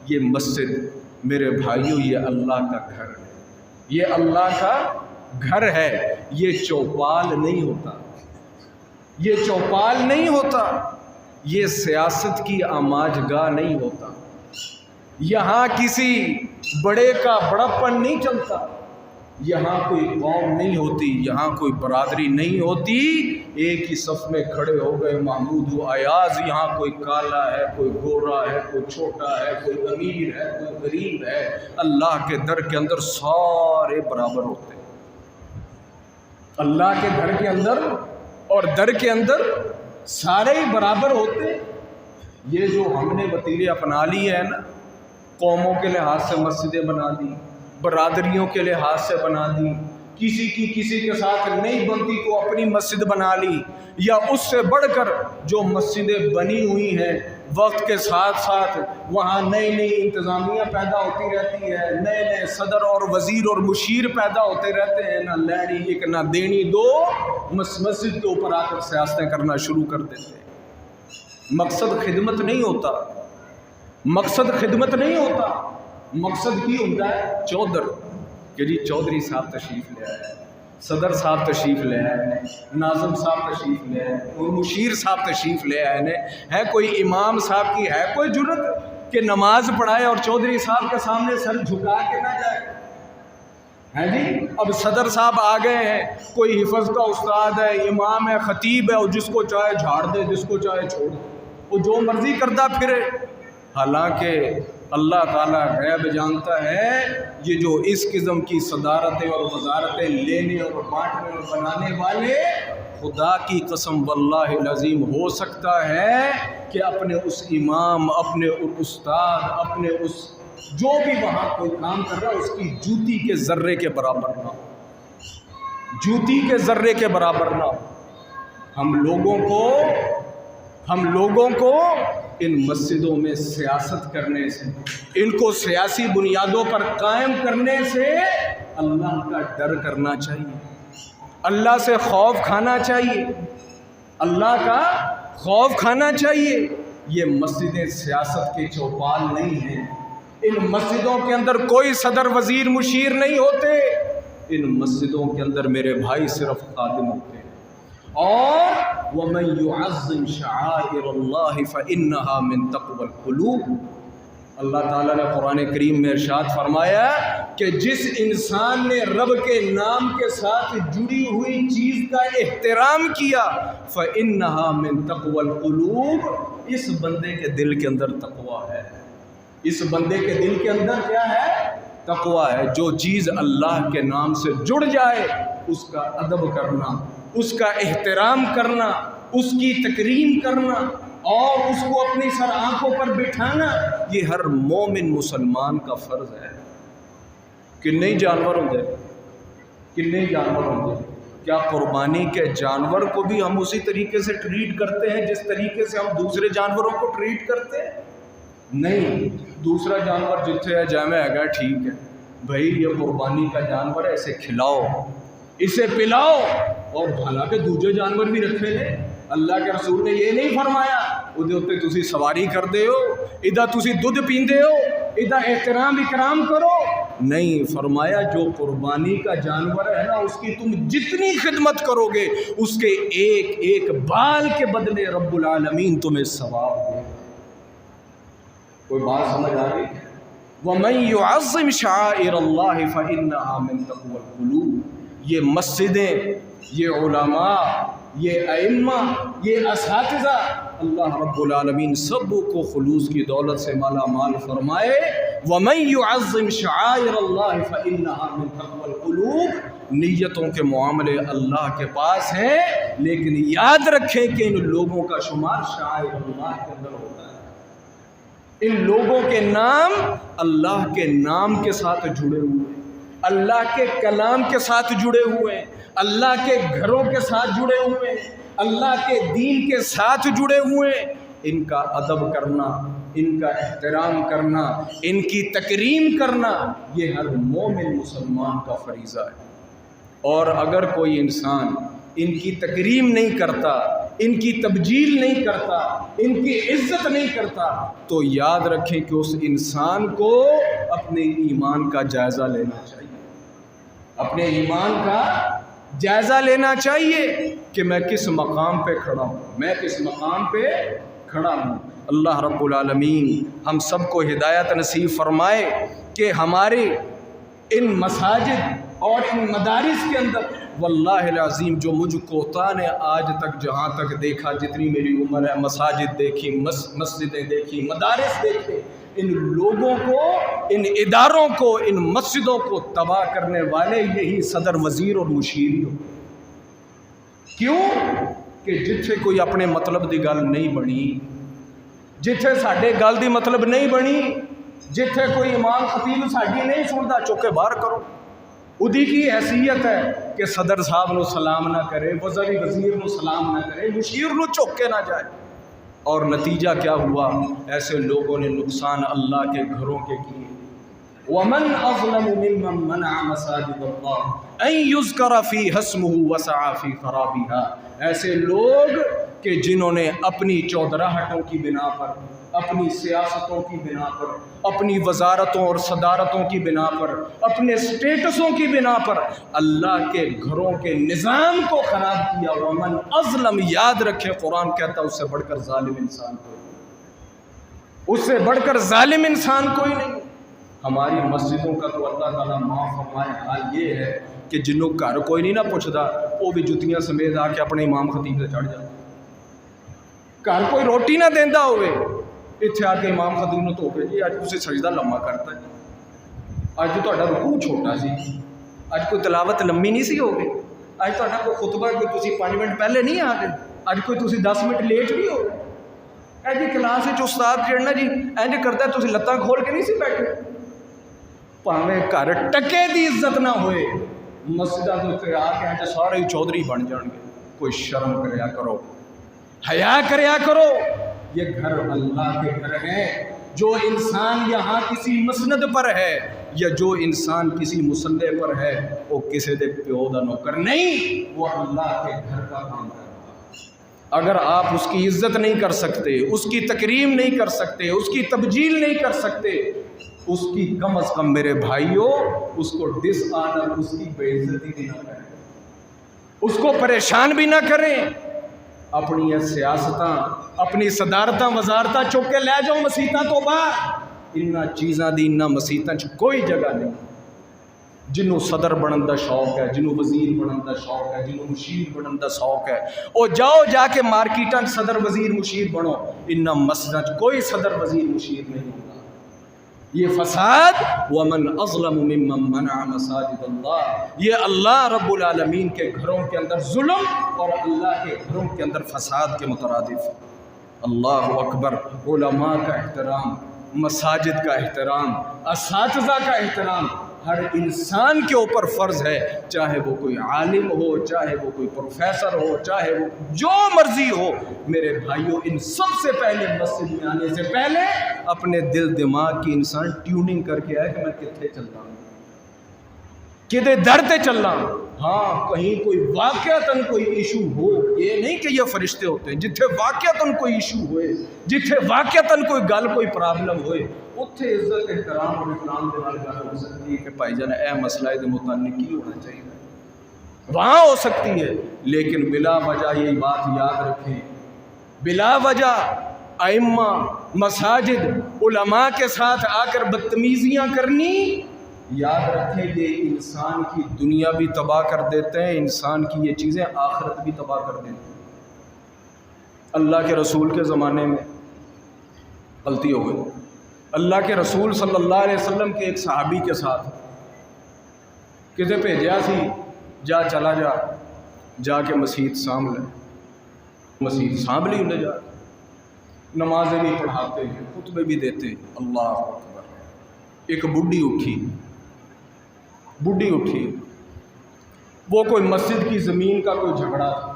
یہ مسجد میرے بھائیوں یہ اللہ کا گھر ہے، یہ اللہ کا گھر ہے، یہ چوپال نہیں ہوتا، یہ چوپال نہیں ہوتا، یہ سیاست کی آماج گاہ نہیں ہوتا، یہاں کسی بڑے کا بڑپن نہیں چلتا، یہاں کوئی قوم نہیں ہوتی، یہاں کوئی برادری نہیں ہوتی، ایک ہی صف میں کھڑے ہو گئے محمود و ایاز، یہاں کوئی کالا ہے، کوئی گورا ہے، کوئی چھوٹا ہے، کوئی امیر ہے، کوئی غریب ہے، اللہ کے در کے اندر سارے برابر ہوتے ہیں، اللہ کے گھر کے اندر اور در کے اندر سارے ہی برابر ہوتے ہیں۔ یہ جو ہم نے وتیرے اپنا لی ہے نا، قوموں کے لحاظ سے مسجدیں بنا دی، برادریوں کے لحاظ سے بنا دی، کسی کی کسی کے ساتھ نہیں بنتی تو اپنی مسجد بنا لی، یا اس سے بڑھ کر جو مسجدیں بنی ہوئی ہیں وقت کے ساتھ ساتھ وہاں نئی نئی انتظامیہ پیدا ہوتی رہتی ہے، نئے نئے صدر اور وزیر اور مشیر پیدا ہوتے رہتے ہیں، نہ لینی ایک نہ دینی دو، مسجد کے اوپر آ کر سیاستیں کرنا شروع کر دیتے ہیں۔ مقصد خدمت نہیں ہوتا، مقصد خدمت نہیں ہوتا، مقصد کی ہوتا ہے چودھر، کہ جی چودھری صاحب تشریف لے آئے، صدر صاحب تشریف لے آئے، ناظم صاحب تشریف لے آئے، اور مشیر صاحب تشریف لے آئے، ہے کوئی امام صاحب کی ہے کوئی جرت کہ نماز پڑھائے اور چودھری صاحب کے سامنے سر جھکا کے نہ جائے؟ ہے جی اب صدر صاحب آ گئے ہیں، کوئی حفظ کا استاد ہے، امام ہے، خطیب ہے، اور جس کو چاہے جھاڑ دے، جس کو چاہے چھوڑ دے، وہ جو مرضی کرتا پھرے، حالانکہ اللہ تعالیٰ غیب جانتا ہے یہ جو اس قسم کی صدارتیں اور وزارتیں لینے اور بانٹنے اور بنانے والے، خدا کی قسم واللہ العظیم ہو سکتا ہے کہ اپنے اس امام، اپنے استاد، اپنے اس جو بھی وہاں کوئی کام کر رہا ہے اس کی جوتی کے ذرے کے برابر نہ ہو، جوتی کے ذرے کے برابر نہ ہو۔ ہم لوگوں کو ان مسجدوں میں سیاست کرنے سے، ان کو سیاسی بنیادوں پر قائم کرنے سے اللہ کا ڈر کرنا چاہیے، اللہ سے خوف کھانا چاہیے، اللہ کا خوف کھانا چاہیے۔ یہ مسجدیں سیاست کے چوپال نہیں ہیں، ان مسجدوں کے اندر کوئی صدر وزیر مشیر نہیں ہوتے، ان مسجدوں کے اندر میرے بھائی صرف خادم ہوتے ہیں۔ اور وَمَن يُعَظِّمْ شَعَائِرَ اللَّهِ فَإِنَّهَا مِن تَقْوَى الْقُلُوبِ، اللہ تعالیٰ نے قرآن کریم میں ارشاد فرمایا کہ جس انسان نے رب کے نام کے ساتھ جڑی ہوئی چیز کا احترام کیا، فَإِنَّهَا مِن تَقْوَى الْقُلُوبِ، اس بندے کے دل کے اندر تقویٰ ہے، اس بندے کے دل کے اندر کیا ہے؟ تقویٰ ہے۔ جو چیز اللہ کے نام سے جڑ جائے اس کا ادب کرنا، اس کا احترام کرنا، اس کی تکریم کرنا اور اس کو اپنی سر آنکھوں پر بٹھانا، یہ ہر مومن مسلمان کا فرض ہے۔ کتنے جانور ہوں گے، کتنے جانور ہوں گے، کیا قربانی کے جانور کو بھی ہم اسی طریقے سے ٹریٹ کرتے ہیں جس طریقے سے ہم دوسرے جانوروں کو ٹریٹ کرتے ہیں؟ نہیں، دوسرا جانور جتھے ہے جامع ہے گا، ٹھیک ہے بھائی یہ قربانی کا جانور ہے، اسے کھلاؤ، اسے پلاؤ، اور حالانکہ دوسرے جانور بھی رکھے ہیں، اللہ کے رسول نے یہ نہیں فرمایا وہ تسی سواری کر دے ہو، ادھا تسی دودھ پیندے ہو، ادھا احترام اکرام کرو، نہیں، فرمایا جو قربانی کا جانور ہے نا اس کی تم جتنی خدمت کرو گے اس کے ایک ایک بال کے بدلے رب العالمین تمہیں ثواب دے۔ کوئی بات سمجھ آ گئی؟ وَمَن يُعَظِّمْ شَعَائِرَ اللَّهِ فَإِنَّهَا مِن تَقْوَى الْقُلُوبِ، یہ مسجدیں، یہ علماء، یہ ائمہ، یہ اساتذہ، اللہ رب العالمین سب کو خلوص کی دولت سے مالا مال فرمائے۔ وَمَن يُعَظِّمْ شَعَائِرَ اللَّهِ فَإِنَّهَا مِن تَقْوَى الْقُلُوبِ، نیتوں کے معاملے اللہ کے پاس ہیں، لیکن یاد رکھیں کہ ان لوگوں کا شمار شعائر اللہ کے اندر ہوتا ہے، ان لوگوں کے نام اللہ کے نام کے ساتھ جڑے ہوئے ہیں، اللہ کے کلام کے ساتھ جڑے ہوئے ہیں، اللہ کے گھروں کے ساتھ جڑے ہوئے ہیں، اللہ کے دین کے ساتھ جڑے ہوئے ہیں۔ ان کا ادب کرنا، ان کا احترام کرنا، ان کی تکریم کرنا، یہ ہر مومن مسلمان کا فریضہ ہے۔ اور اگر کوئی انسان ان کی تکریم نہیں کرتا، ان کی تبجیل نہیں کرتا، ان کی عزت نہیں کرتا، تو یاد رکھیں کہ اس انسان کو اپنے ایمان کا جائزہ لینا چاہیے، اپنے ایمان کا جائزہ لینا چاہیے کہ میں کس مقام پہ کھڑا ہوں، میں کس مقام پہ کھڑا ہوں۔ اللہ رب العالمین ہم سب کو ہدایت نصیب فرمائے کہ ہمارے ان مساجد اور ان مدارس کے اندر واللہ العظیم جو مجھ کوتا نے آج تک جہاں تک دیکھا، جتنی میری عمر ہے، مساجد دیکھی، مسجدیں دیکھی، مدارس دیکھے، ان لوگوں کو، ان اداروں کو، ان مسجدوں کو تباہ کرنے والے یہی صدر، وزیر اور مشیر ہی ہو۔ کیوں کہ جتھے کوئی اپنے مطلب دی گل نہیں بنی، جتھے ساڈے گل دی مطلب نہیں بنی، جتھے کوئی امام خطیب ساڈی نہیں سنتا، چوکے باہر کرو۔ ادھی کی حیثیت ہے کہ صدر صاحب نو سلام نہ کرے، وزیر نو سلام نہ کرے، مشیر نو چوکے نہ جائے، اور نتیجہ کیا ہوا؟ ایسے لوگوں نے نقصان اللہ کے گھروں کے کیے۔ وَمَنْ أَظْلَمُ مِمَّنْ مَنَعَ مَسَاجِدَ اللَّهِ أَنْ يُذْكَرَ فِيهَا اسْمُهُ وَسَعَى فِي خَرَابِهَا، ایسے لوگ کہ جنہوں نے اپنی چودراہٹوں کی بنا پر، اپنی سیاستوں کی بنا پر، اپنی وزارتوں اور صدارتوں کی بنا پر، اپنے سٹیٹسوں کی بنا پر اللہ کے گھروں کے نظام کو خراب کیا۔ وَمَنْ أَظْلَمُ، یاد رکھے قرآن کہتا ہے اس سے بڑھ کر ظالم انسان کوئی، اس سے بڑھ کر ظالم انسان کوئی نہیں۔ ہماری مسجدوں کا تو اللہ تعالیٰ معاف فرمائے حال یہ ہے کہ جنوں گھر کوئی نہیں نہ پوچھتا، وہ بھی جتیاں سمیت آ کے اپنے امام خطیب سے چڑھ جاتا۔ گھر کوئی روٹی نہ دیندا ہوئے، اتنے آ کے امام خطیب نو تو جی اج تسی سجدہ لمبا کرتا جی، اج تو تہاڈا رکوع چھوٹا سی، اج کوئی تلاوت لمبی نہیں سی ہو گئی، اج تہاڈا کوئی خطبہ کوئی تسی 5 منٹ پہلے نہیں آ گئے، اج کوئی تسی 10 منٹ لیٹ نہیں ہو گئے۔ اے جی کلاس وچ استاد چڑھنا جی انج کردا تسی لتاں کھول کے نہیں سی بیٹھے۔ پاویں گھر ٹکے دی عزت نہ ہوئے، مسجداں دے تے آ کے انج سارے ہی چودھری بن جان گے۔ کوئی شرم کریا کرو، حیا کریا کرو، یہ گھر اللہ کے گھر ہیں۔ جو انسان یہاں کسی مسند پر ہے یا جو انسان کسی مصلی پر ہے، وہ کسی دے پیو دا نوکر نہیں، وہ اللہ کے گھر کا کام کر رہا۔ اگر آپ اس کی عزت نہیں کر سکتے، اس کی تکریم نہیں کر سکتے، اس کی تبجیل نہیں کر سکتے، اس کی کم از کم میرے بھائیوں اس کو ڈس آنر، اس کی بے عزتی بھی نہ کریں، اس کو پریشان بھی نہ کریں۔ اپنی یہ سیاستاں، اپنی صدارتاں وزارتاں چک کے لے جاؤ مسیتاں تو باہر، انہاں چیزاں دی انہاں مسیتاں چ کوئی جگہ نہیں۔ جنہوں صدر بنن دا شوق ہے، جنہوں وزیر بنن دا شوق ہے، جنہوں مشیر بنن دا شوق ہے، او جاؤ جا کے مارکیٹاں صدر وزیر مشیر بنو، انہاں مسجداں چ کوئی صدر وزیر مشیر نہیں ہوتا۔ یہ فساد، وَمَنْ أَظْلَمُ مِمَّنْ مَنَعَ مَسَاجِدَ اللَّهِ، یہ اللہ رب العالمین کے گھروں کے اندر ظلم اور اللہ کے گھروں کے اندر فساد کے مترادف۔ اللہ اکبر۔ علماء کا احترام، مساجد کا احترام، اساتذہ کا احترام ہر انسان کے اوپر فرض ہے، چاہے وہ کوئی عالم ہو، چاہے وہ کوئی پروفیسر ہو، چاہے وہ جو مرضی ہو۔ میرے بھائیوں، ان سب سے پہلے مسجد میں آنے سے پہلے اپنے دل دماغ کی انسان ٹیوننگ کر کے آئے کہ میں کتنے چلتا ہوں، کدے در تے چلنا۔ ہاں کہیں کوئی واقعتاً کوئی ایشو ہو، یہ نہیں کہ یہ فرشتے ہوتے ہیں، جتھے واقعتاً کوئی ایشو ہوئے، جتھے واقعتاً کوئی گل کوئی پرابلم ہوئے، اتھے عزت احترام اور اکرام کے نال گل ہو سکتی ہے کہ بھائی جان اے مسئلہ دے متعلق کی ہونا چاہیے، وہاں ہو سکتی ہے۔ لیکن بلا وجہ یہ بات یاد رکھیں، بلا وجہ ائمہ، مساجد، علماء کے ساتھ آ کر بدتمیزیاں کرنی، یاد رکھیں یہ انسان کی دنیا بھی تباہ کر دیتے ہیں، انسان کی یہ چیزیں آخرت بھی تباہ کر دیتے ہیں۔ اللہ کے رسول کے زمانے میں غلطی ہو گئی، اللہ کے رسول صلی اللہ علیہ وسلم کے ایک صحابی کے ساتھ کسے بھیجیا سی، جا چلا جا، جا کے مسجد سانبھ لے، مسجد سانبھ لی انہیں، جا نمازیں بھی پڑھاتے ہیں، خطبے بھی دیتے ہیں۔ اللہ اکبر۔ ایک بڈھی اٹھی، وہ کوئی مسجد کی زمین کا کوئی جھگڑا تھا،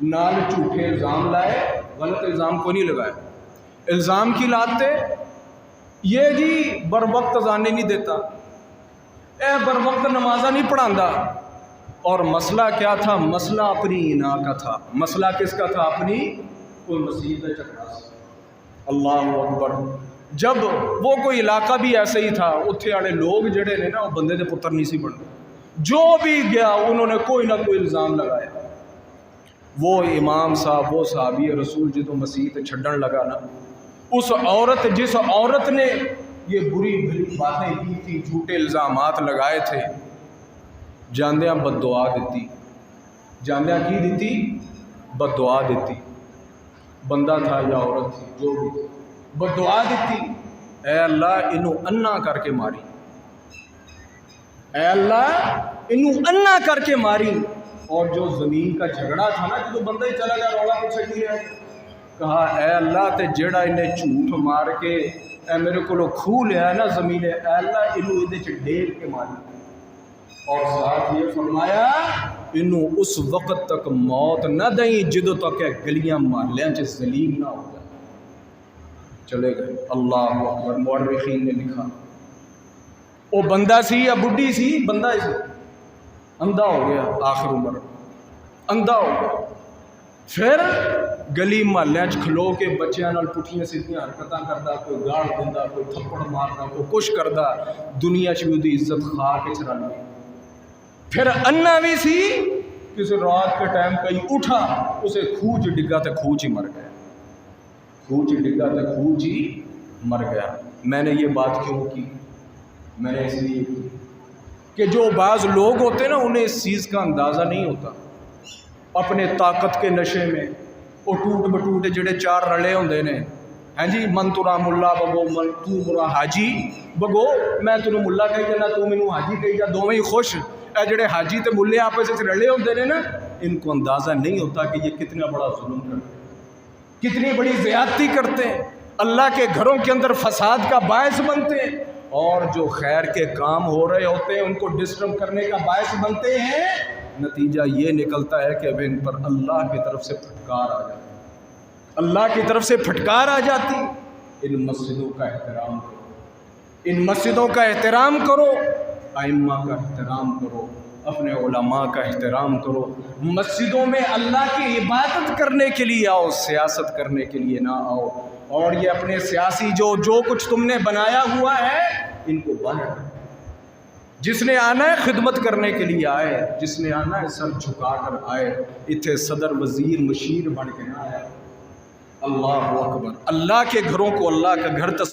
نال جھوٹے الزام لائے، غلط الزام کو نہیں لگائے، الزام کی لاتے یہ جی بر وقت اذانے نہیں دیتا، اے بر وقت نمازہ نہیں پڑھاندا، اور مسئلہ کیا تھا؟ مسئلہ اپنی انا کا تھا. مسئلہ کس کا تھا؟ اپنی کوئی مسجد چکرا سے. اللہ اکبر. جب وہ کوئی علاقہ بھی ایسا ہی تھا, اتنے والے لوگ جڑے نے نا وہ بندے دے پتر نہیں سی بنتے. جو بھی گیا انہوں نے کوئی نہ کوئی الزام لگایا. وہ امام صاحب, وہ صحابی رسول جدو مسیح چھڈن لگا نا, اس عورت, جس عورت نے یہ بری بھلی باتیں کی تھی, جھوٹے الزامات لگائے تھے, جاندیاں بد دعا دیتی. جاندیاں کی دیتی؟ بد دعا دیتی. بندہ تھا یا عورت تھی, جو بھی تھی, بد دعا دیتی. اے اللہ انہوں انا کر کے ماری, اے اللہ انہوں انا کر کے ماری. اور جو زمین کا جھگڑا تھا نا, جدو بندہ ہی چلا گیا رولا کچھ کی ہے, کہا اے اللہ تے جیڑا انہیں جھوٹ مار کے اے میرے کو کھو لیا ہے نا زمین, اے اللہ انہوں ادھے چ ڈیر کے ماری. اور ساتھ یہ فرمایا انہوں اس وقت تک موت نہ دیں جدو تک گلیاں محلیاں چ ذلیل نہ ہو جائے. چلے گئے. اللہ اکبر. مورخین نے لکھا وہ بندہ سی یا بڈھی سی؟ بندہ ہی سی. اندھا ہو گیا, آخر عمر اندھا ہو گیا. پھر گلی محلے کھلو کے بچیاں نال پٹھیاں سیدھیاں حرکتاں کردا, کوئی گاڑ دیندا, کوئی تھپڑ ماردا, کوئی کچھ کردا. دنیا چ دی عزت خاک وچ رل گئی. پھر انا بھی سی, کسی رات کے ٹائم کہیں اٹھا, اسے کھوج ڈگا تے کھوج ہی مر گیا. کھوج ڈگا تے کھوج ہی مر گیا. میں نے یہ بات کیوں کی؟ میں نے اس لیے کی کہ جو بعض لوگ ہوتے ہیں نا, انہیں اس چیز کا اندازہ نہیں ہوتا. اپنے طاقت کے نشے میں وہ ٹوٹ بٹوٹ جڑے چار رلے ہوندے نے, ہیں جی, من ترا ملا بگو, من تو مرا حاجی بگو. میں تینوں ملا کہی جانا, تو مینوں حاجی کہی جا, دونوں ہی خوش. اے جڑے حاجی تے ملے آپس وچ رلے ہوندے نے نا, ان کو اندازہ نہیں ہوتا کہ یہ کتنا بڑا ظلم کرتے ہیں, کتنی بڑی زیادتی کرتے ہیں, اللہ کے گھروں کے اندر فساد کا باعث بنتے ہیں, اور جو خیر کے کام ہو رہے ہوتے ہیں ان کو ڈسٹرب کرنے کا باعث بنتے ہیں. نتیجہ یہ نکلتا ہے کہ اب ان پر اللہ کی طرف سے پھٹکار آ جاتی, اللہ کی طرف سے پھٹکار آ جاتی. ان مسجدوں کا احترام کرو, ان مسجدوں کا احترام کرو, ائمہ کا احترام کرو, اپنے علماء کا احترام کرو. مسجدوں میں اللہ کی عبادت کرنے کے لیے آؤ, سیاست کرنے کے لیے نہ آؤ. اور یہ اپنے سیاسی جو کچھ تم نے بنایا ہوا ہے ان کو بند کرو. جس نے آنا ہے خدمت کرنے کے لیے آئے, جس نے آنا ہے سر جھکا کر آئے, اتنے صدر وزیر مشیر بن کے نہ آئے. اللہ اکبر. اللہ کے گھروں کو اللہ کا گھر